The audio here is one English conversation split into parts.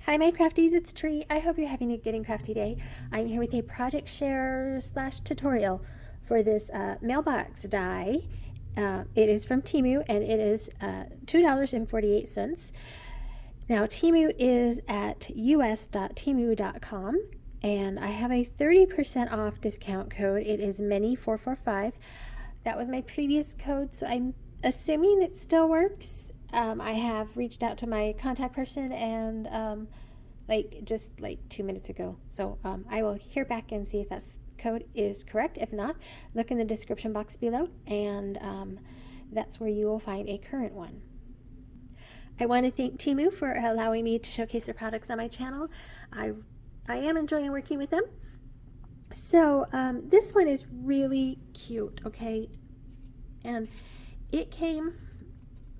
Hi My Crafties, it's Tree. I hope you're having a good and crafty day. I'm here with a project share / tutorial for this mailbox die. It is from TEMU and it is $2.48. Now TEMU is at us.temu.com and I have a 30% off discount code. It is Many445. That was my previous code, so I'm assuming it still works. I have reached out to my contact person and just 2 minutes ago. So I will hear back and see if that code is correct. If not, look in the description box below and that's where you will find a current one. I want to thank TEMU for allowing me to showcase their products on my channel. I am enjoying working with them. So this one is really cute, okay? And it came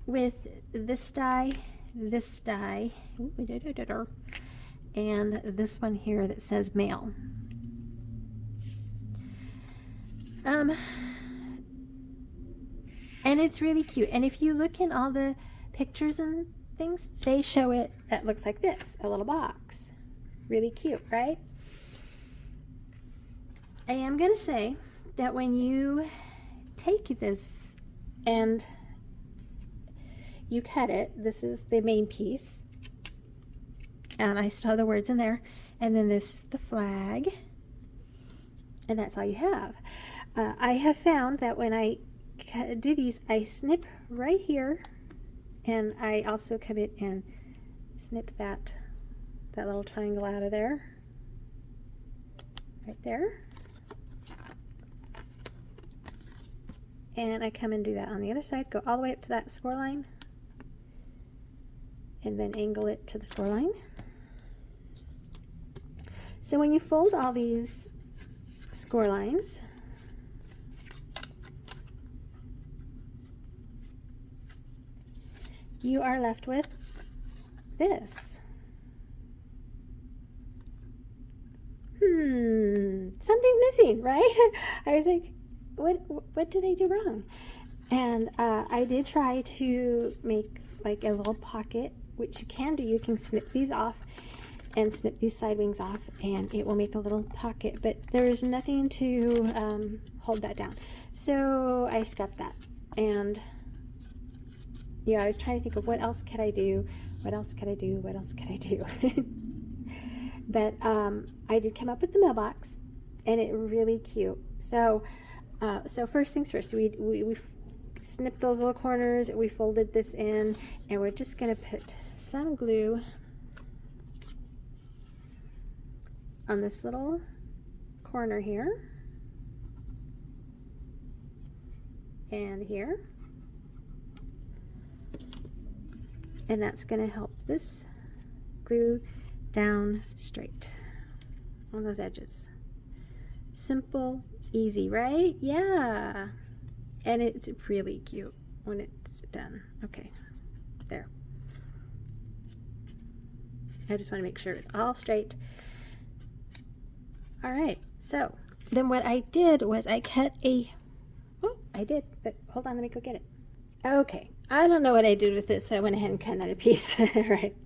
with this die, and this one here that says mail. And it's really cute. And if you look in all the pictures and things, they show it that looks like this, a little box. Really cute, right? I am going to say that when you take this and you cut it, this is the main piece, and I still have the words in there, and then this the flag, and that's all you have. I have found that when I do these, I snip right here, and I also come in and snip that little triangle out of there, right there, and I come and do that on the other side, go all the way up to that score line, and then angle it to the score line. So when you fold all these score lines, you are left with this. Something's missing, right? I was like, what did I do wrong? And I did try to make like a little pocket, which you can do. You can snip these off and snip these side wings off and it will make a little pocket, but there's nothing to hold that down. So I scrapped that. And yeah, I was trying to think of what else could I do, what else could I do, what else could I do. But I did come up with the mailbox and it really cute. So so first things first, we snipped those little corners, we folded this in, and we're just going to put some glue on this little corner here and here, and that's going to help this glue down straight on those edges. Simple, easy, right? Yeah. And it's really cute when it's done. Okay, there. I just want to make sure it's all straight. All right, so then what I did was I cut a, but hold on, let me go get it. Okay, I don't know what I did with this, so I went ahead and cut another piece. Right.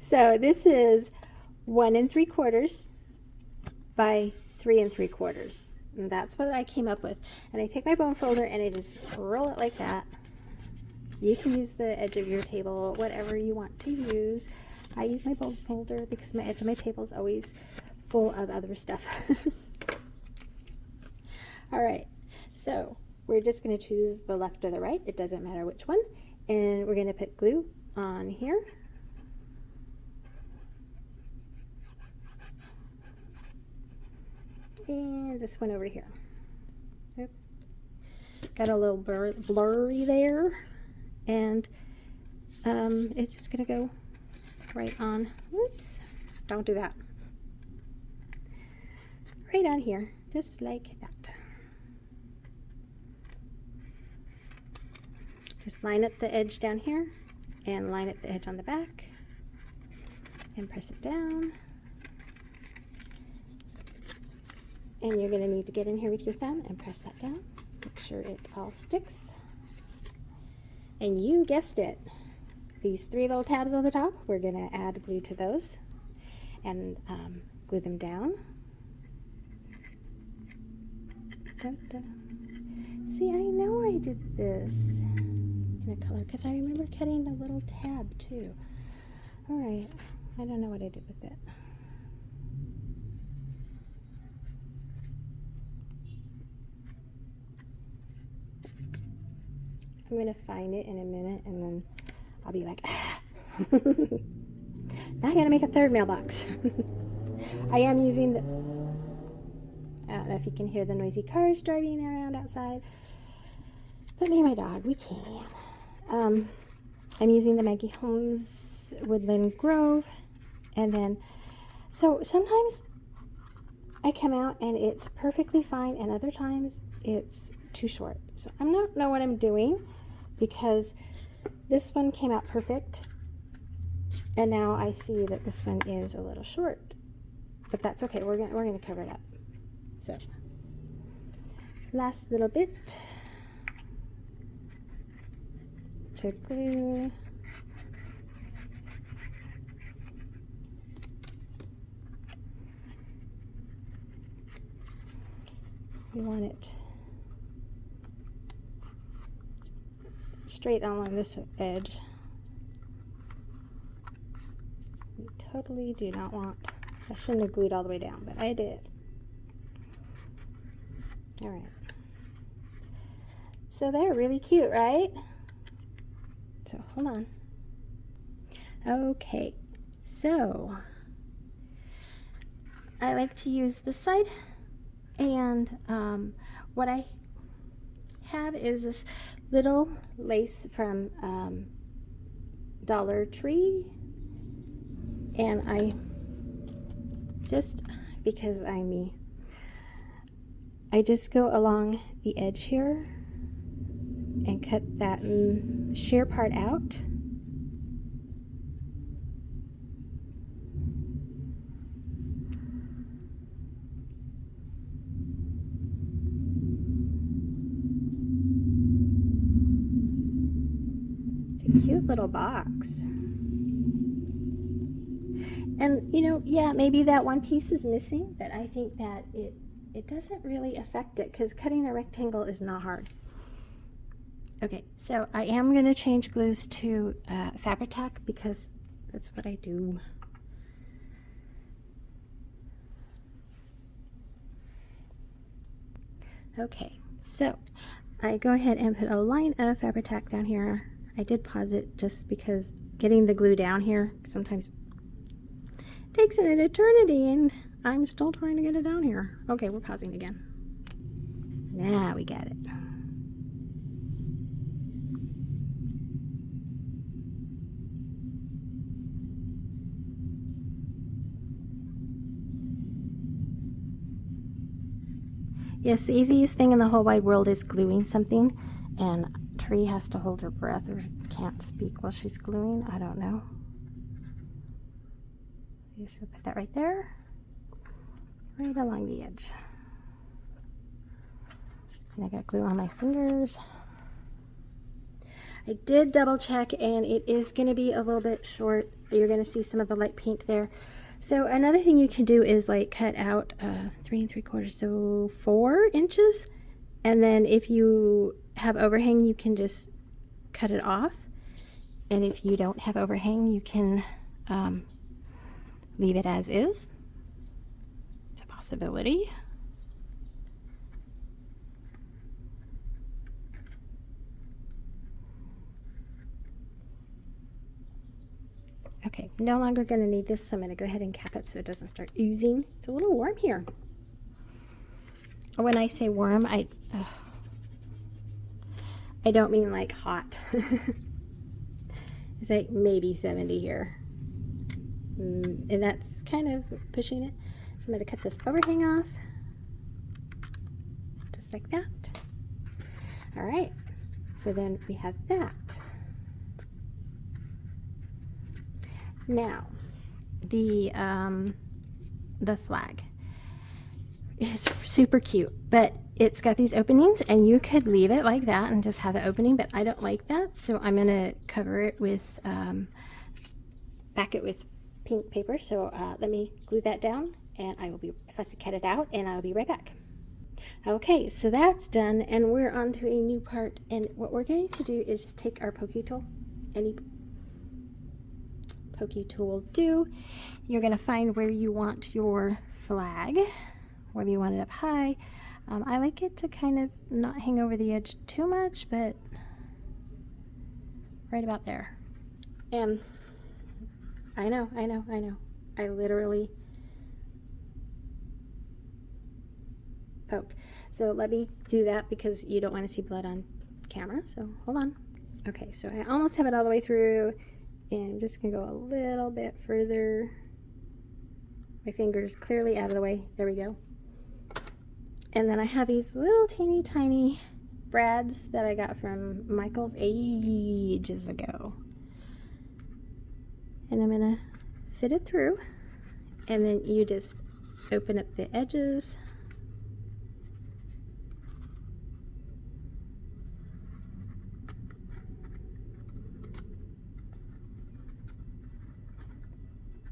So this is 1 3/4 by 3 3/4. And that's what I came up with. And I take my bone folder and I just roll it like that. You can use the edge of your table, whatever you want to use. I use my bone folder because my edge of my table is always full of other stuff. All right, so we're just going to choose the left or the right. It doesn't matter which one. And we're going to put glue on here. And this one over here. Oops. Got a little blurry there. And it's just going to go right on. Oops. Don't do that. Right on here. Just like that. Just line up the edge down here. And line up the edge on the back. And press it down. And you're going to need to get in here with your thumb and press that down. Make sure it all sticks. And you guessed it. These 3 little tabs on the top, we're going to add glue to those. and glue them down. See, I know I did this in a color because I remember cutting the little tab too. All right, I don't know what I did with it. I'm gonna find it in a minute and then I'll be like, ah. Now I gotta make a third mailbox. I am using the, I don't know if you can hear the noisy cars driving around outside, but me and my dog, we can. I'm using the Maggie Holmes Woodland Grove, and then, so sometimes I come out and it's perfectly fine, and other times it's too short. So I don't know what I'm doing, because this one came out perfect, and now I see that this one is a little short, but that's okay. We're gonna cover it up. So last little bit to glue. We want it straight along this edge. We totally do not want, I shouldn't have glued all the way down, but I did. All right. So they're really cute, right? So hold on. Okay, so I like to use this side, and what I have is this little lace from Dollar Tree, and I just, because I'm me, I just go along the edge here and cut that sheer part out. It's a cute little box. And you know, yeah, maybe that one piece is missing, but I think that it doesn't really affect it, because cutting a rectangle is not hard. Okay, so I am going to change glues to Fabri-Tac, because that's what I do. Okay, so I go ahead and put a line of Fabri-Tac down here. I did pause it just because getting the glue down here sometimes takes an eternity, and I'm still trying to get it down here. Okay, we're pausing again. Now we got it. Yes, the easiest thing in the whole wide world is gluing something, and Tree has to hold her breath or can't speak while she's gluing. I don't know. Just put that right there, right along the edge. And I got glue on my fingers. I did double check, and it is going to be a little bit short. You're going to see some of the light pink there. So another thing you can do is like cut out 3 3/4, so 4 inches, and then if you have overhang, you can just cut it off, and if you don't have overhang, you can leave it as is. It's a possibility. Okay, no longer going to need this, so I'm going to go ahead and cap it so it doesn't start oozing. It's a little warm here. When I say warm, I don't mean like hot. It's like maybe 70 here. And that's kind of pushing it. So I'm going to cut this overhang off. Just like that. All right, so then we have that. Now, the flag is super cute, but it's got these openings, and you could leave it like that and just have the opening, but I don't like that, so I'm going to cover it with, back it with pink paper, so let me glue that down and I will be fussy cut it out and I'll be right back. Okay, so that's done and we're on to a new part, and what we're going to do is just take our pokey tool, any pokey tool will do. You're going to find where you want your flag, whether you want it up high. I like it to kind of not hang over the edge too much, but right about there. And I know. I literally poke. So let me do that because you don't want to see blood on camera, so hold on. Okay, so I almost have it all the way through, and I'm just gonna go a little bit further. My finger's clearly out of the way. There we go. And then I have these little teeny tiny brads that I got from Michael's ages ago. And I'm gonna fit it through, and then you just open up the edges.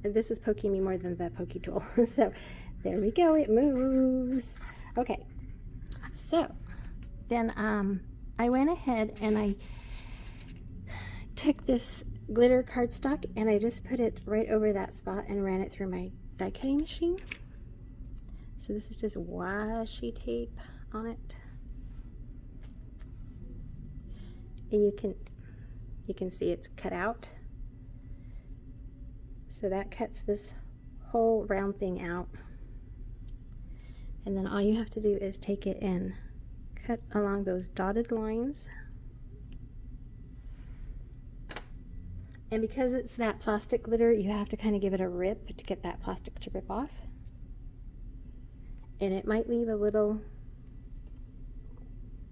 And this is poking me more than the pokey tool. So there we go, it moves. Okay, so then I went ahead and I took this glitter cardstock and I just put it right over that spot and ran it through my die cutting machine. So this is just washi tape on it, and you can see it's cut out. So that cuts this whole round thing out, and then all you have to do is take it and cut along those dotted lines. And because it's that plastic glitter, you have to kind of give it a rip to get that plastic to rip off. And it might leave a little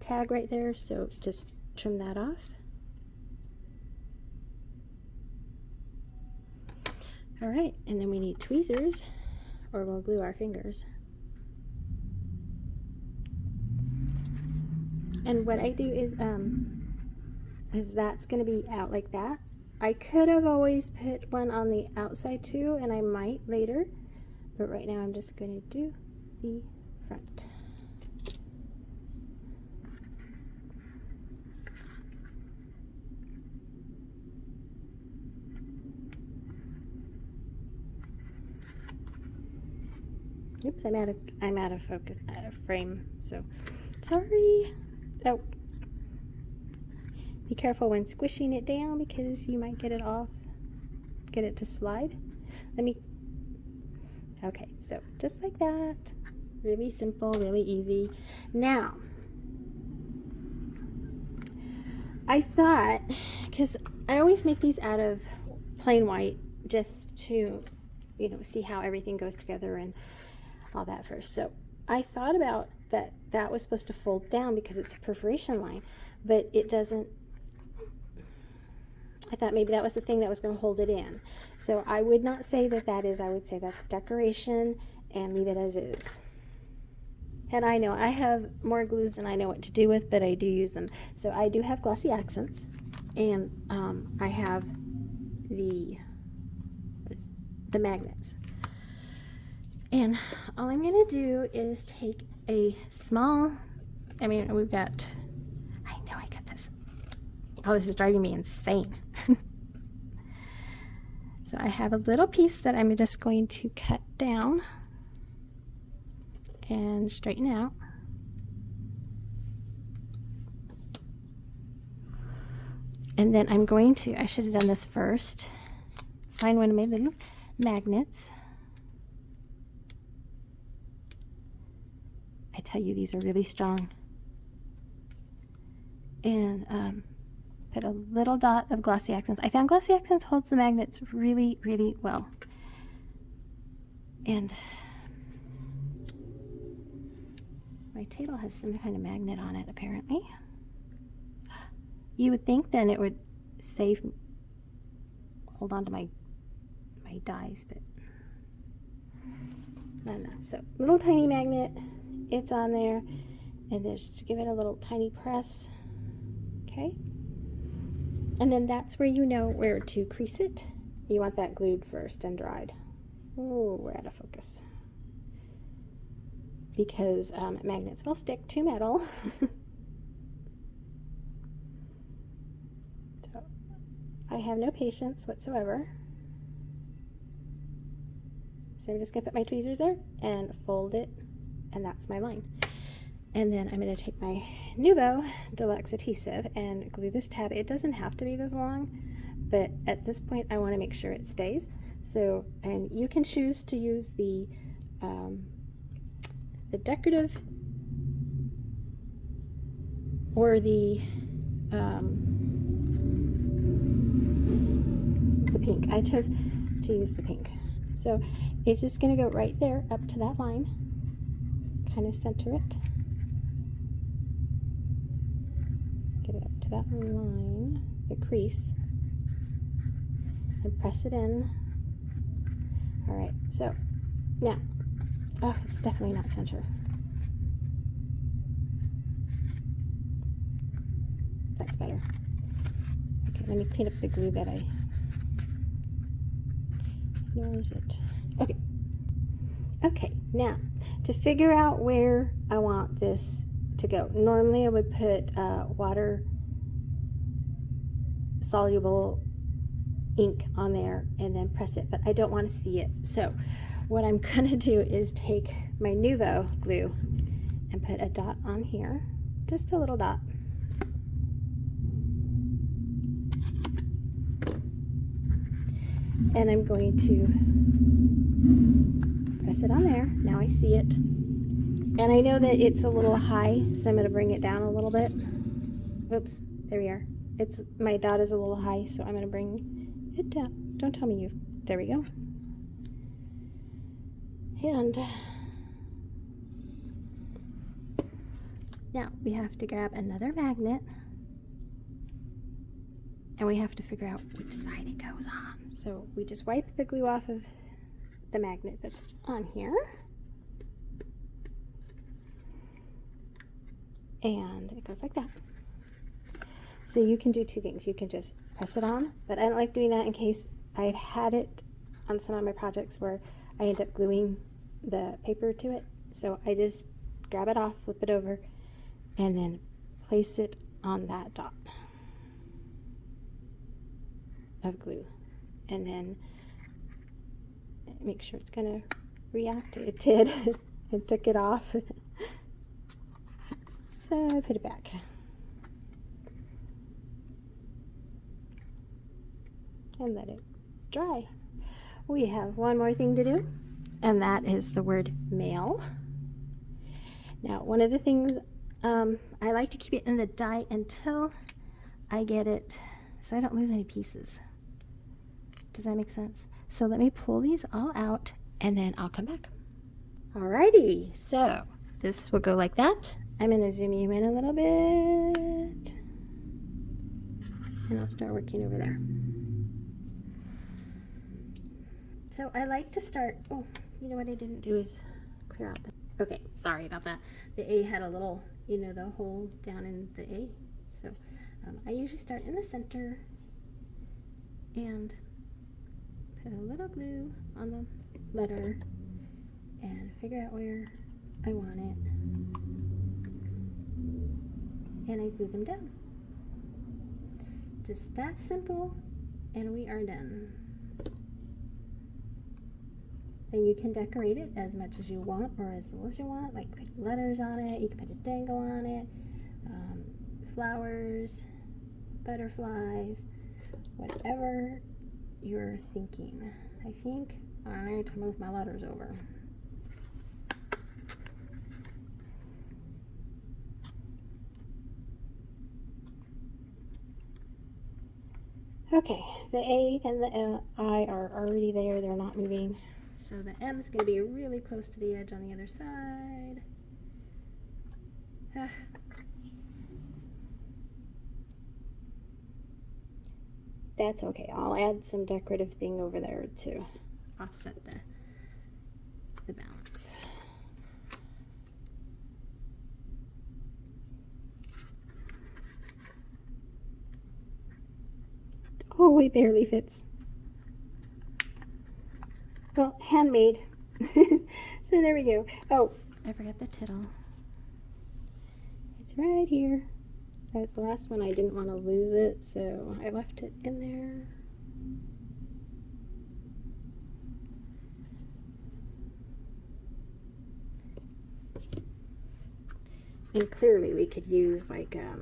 tag right there, so just trim that off. All right, and then we need tweezers, or we'll glue our fingers. And what I do is that's going to be out like that. I could have always put one on the outside too, and I might later, but right now I'm just going to do the front. Oops, I'm out of focus, out of frame, so sorry. Oh, be careful when squishing it down because you might get it off, get it to slide. Okay, so just like that, really simple, really easy. Now, I thought, because I always make these out of plain white just to, you know, see how everything goes together and all that first. So I thought about that was supposed to fold down because it's a perforation line, but it doesn't. I thought maybe that was the thing that was going to hold it in. So I would not say that is. I would say that's decoration and leave it as is. And I know I have more glues than I know what to do with, but I do use them. So I do have glossy accents, and I have the magnets. And all I'm going to do is take a small, we've got, I know I got this. Oh, this is driving me insane. So I have a little piece that I'm just going to cut down and straighten out. And then I'm going to, I should have done this first, find one of my little magnets. I tell you, these are really strong. And put a little dot of glossy accents. I found glossy accents holds the magnets really, really well. And my table has some kind of magnet on it, apparently. You would think then it would hold on to my dies, but no. So little tiny magnet, it's on there, and then just give it a little tiny press. Okay, and then that's where you know where to crease it, you want that glued first and dried. Oh, we're out of focus. Because magnets will stick to metal. So I have no patience whatsoever. So I'm just going to put my tweezers there and fold it, and that's my line. And then I'm going to take my Nuvo Deluxe adhesive and glue this tab. It doesn't have to be this long, but at this point I want to make sure it stays. So, and you can choose to use the decorative or the pink. I chose to use the pink. So it's just going to go right there up to that line, kind of center it, get it up to that line, the crease, and press it in. All right, so now, oh, it's definitely not center. That's better. Okay, let me clean up the glue that I, where is it? Okay. Okay, now to figure out where I want this to go. Normally I would put water soluble ink on there and then press it, but I don't want to see it. So what I'm gonna do is take my Nuvo glue and put a dot on here, just a little dot. And I'm going to press it on there. Now I see it. And I know that it's a little high, so I'm going to bring it down a little bit. Oops, there we are. My dot is a little high, so I'm going to bring it down. Don't tell me you. There we go. And now we have to grab another magnet, and we have to figure out which side it goes on. So we just wipe the glue off of the magnet that's on here. And it goes like that. So you can do two things. You can just press it on, but I don't like doing that in case I've had it on some of my projects where I end up gluing the paper to it. So I just grab it off, flip it over, and then place it on that dot of glue. And then make sure it's going to react. It did. It took it off. So I put it back. And let it dry. We have one more thing to do, and that is the word mail. Now, one of the things, I like to keep it in the die until I get it so I don't lose any pieces. Does that make sense? So let me pull these all out and then I'll come back. Alrighty, so this will go like that. I'm going to zoom you in a little bit and I'll start working over there. So I like to start, oh, you know what I didn't do is clear out the, okay, sorry about that. The A had a little, you know, the hole down in the A. So I usually start in the center and put a little glue on the letter and figure out where I want it. And I glue them down. Just that simple, and we are done. And you can decorate it as much as you want or as little as you want, like put letters on it, you can put a dangle on it, flowers, butterflies, whatever you're thinking. I think I need to move my letters over. Okay, the A and the I are already there, they're not moving. So the M is going to be really close to the edge on the other side. That's okay. I'll add some decorative thing over there to offset the balance. Oh, it barely fits. Well, handmade. So there we go. Oh, I forgot the tittle. It's right here. That was the last one. I didn't want to lose it, so I left it in there. And clearly we could use like a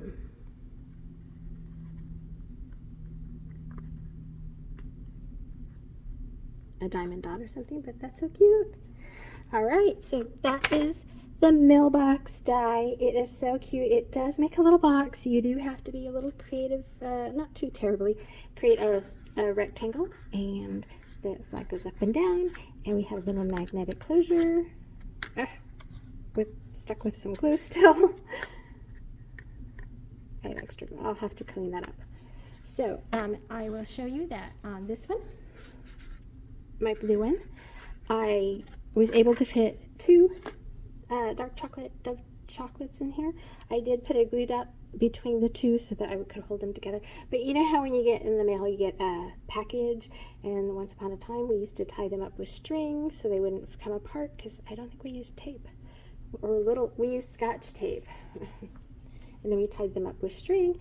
diamond dot or something, but that's so cute. All right, so that is the mailbox die. It is so cute. It does make a little box. You do have to be a little creative, not too terribly, create a rectangle, and the flag goes up and down, and we have a little magnetic closure stuck with some glue still. I have extra glue. I'll have to clean that up. So I will show you that on this one, my blue one, I was able to fit 2 dark chocolate Dove chocolates in here. I did put a glue dot between the 2 so that I could hold them together. But you know how when you get in the mail, you get a package, and once upon a time we used to tie them up with string so they wouldn't come apart, because I don't think we used tape. We used Scotch tape. And then we tied them up with string.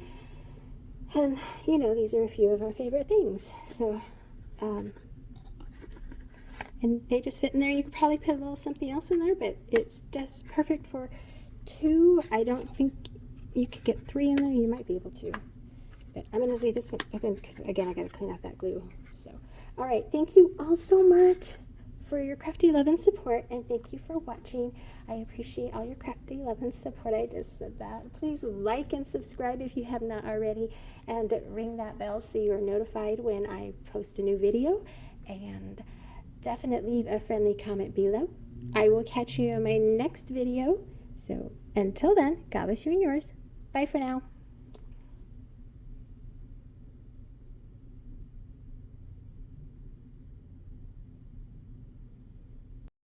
And, you know, these are a few of our favorite things. So, and they just fit in there. You could probably put a little something else in there, but it's just perfect for 2. I don't think you could get 3 in there. You might be able to. But I'm going to leave this one open because, again, I got to clean out that glue. So, all right. Thank you all so much for your crafty love and support, and thank you for watching. I appreciate all your crafty love and support. I just said that. Please like and subscribe if you have not already, and ring that bell so you are notified when I post a new video, and definitely leave a friendly comment below. I will catch you in my next video. So until then, God bless you and yours. Bye for now.